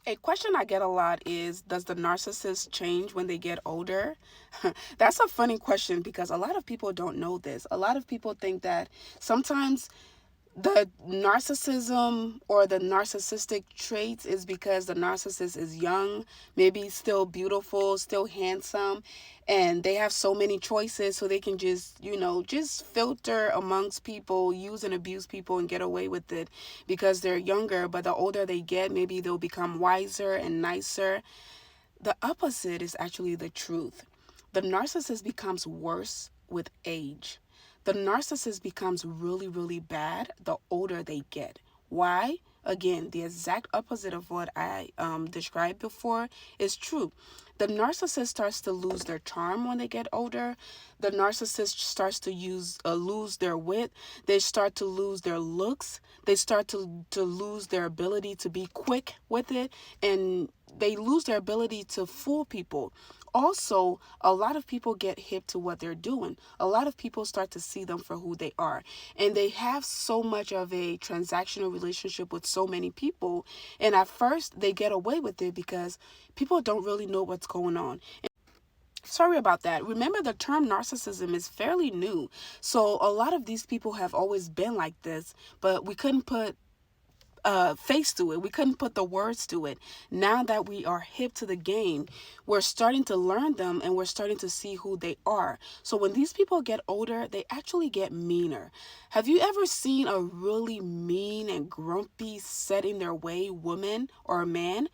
A question I get a lot is, does the narcissist change when they get older? That's a funny question because a lot of people don't know this. A lot of people think that sometimes the narcissism or the narcissistic traits is because the narcissist is young, maybe still beautiful, still handsome, and they have so many choices, so they can just, just filter amongst people, use and abuse people and get away with it because they're younger. But the older they get, maybe they'll become wiser and nicer. The opposite is actually the truth. The narcissist becomes worse with age. The narcissist becomes really, really bad the older they get. Why? Again, the exact opposite of what I described before is true. The narcissist starts to lose their charm when they get older. The narcissist starts to lose their wit. They start to lose their looks. They start to lose their ability to be quick with it, and they lose their ability to fool people. Also, a lot of people get hip to what they're doing. A lot of people start to see them for who they are. And they have so much of a transactional relationship with so many people. And at first, they get away with it because people don't really know what's going on. Sorry about that. Remember, the term narcissism is fairly new. So a lot of these people have always been like this, but we couldn't put face to it. We couldn't put the words to it. Now that we are hip to the game, we're starting to learn them and we're starting to see who they are. So when these people get older, they actually get meaner. Have you ever seen a really mean and grumpy, set in their way woman or a man?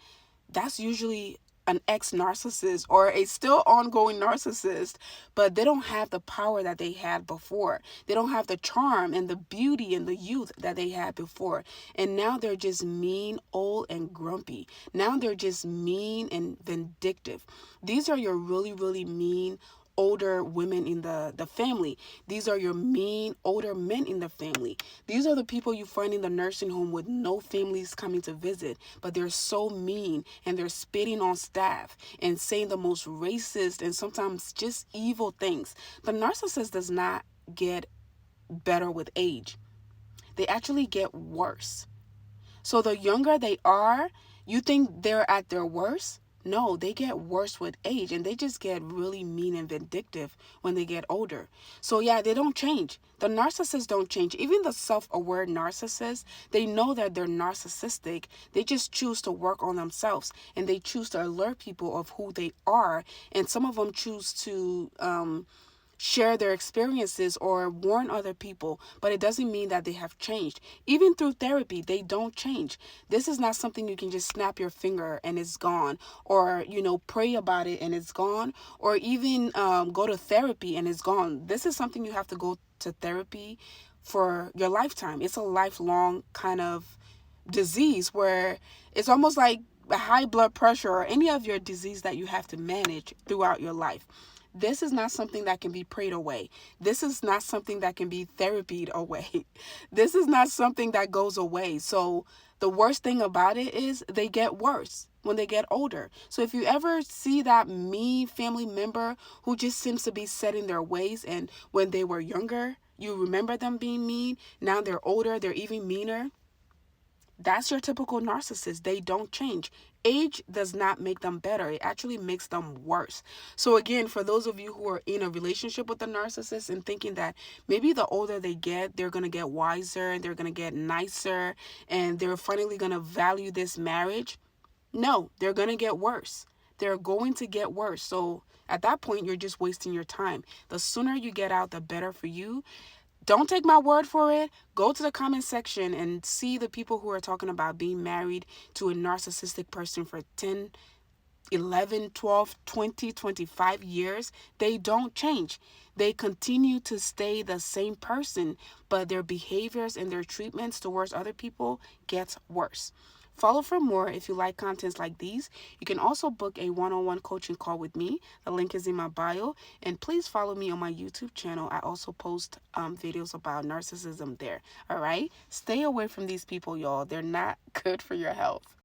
That's usually an ex-narcissist or a still ongoing narcissist, but they don't have the power that they had before. They don't have the charm and the beauty and the youth that they had before. And now they're just mean, old, and grumpy. Now they're just mean and vindictive. These are your really, really mean older women in the family. These are your mean older men in the family. These are the people you find in the nursing home with no families coming to visit, but they're so mean and they're spitting on staff and saying the most racist and sometimes just evil things. The narcissist does not get better with age. They actually get worse. So the younger they are, you think they're at their worst? No, they get worse with age, and they just get really mean and vindictive when they get older. So yeah, they don't change. The narcissists don't change. Even the self-aware narcissists, they know that they're narcissistic. They just choose to work on themselves, and they choose to alert people of who they are. And some of them choose to share their experiences or warn other people, but it doesn't mean that they have changed. Even through therapy, they don't change. This is not something you can just snap your finger and it's gone, or pray about it and it's gone, or even go to therapy and it's gone. This is something you have to go to therapy for your lifetime. It's a lifelong kind of disease where it's almost like high blood pressure or any of your disease that you have to manage throughout your life. This is not something that can be prayed away. This is not something that can be therapied away. This is not something that goes away. So the worst thing about it is they get worse when they get older. So if you ever see that mean family member who just seems to be set in their ways, and when they were younger, you remember them being mean, now they're older, they're even meaner. That's your typical narcissist. They don't change. Age does not make them better. It actually makes them worse. So again, for those of you who are in a relationship with a narcissist and thinking that maybe the older they get, they're going to get wiser and they're going to get nicer and they're finally going to value this marriage. No, they're going to get worse. They're going to get worse. So at that point, you're just wasting your time. The sooner you get out, the better for you. Don't take my word for it. Go to the comment section and see the people who are talking about being married to a narcissistic person for 10, 11, 12, 20, 25 years. They don't change. They continue to stay the same person, but their behaviors and their treatments towards other people gets worse. Follow for more if you like contents like these. You can also book a one-on-one coaching call with me. The link is in my bio. And please follow me on my YouTube channel. I also post videos about narcissism there. All right? Stay away from these people, y'all. They're not good for your health.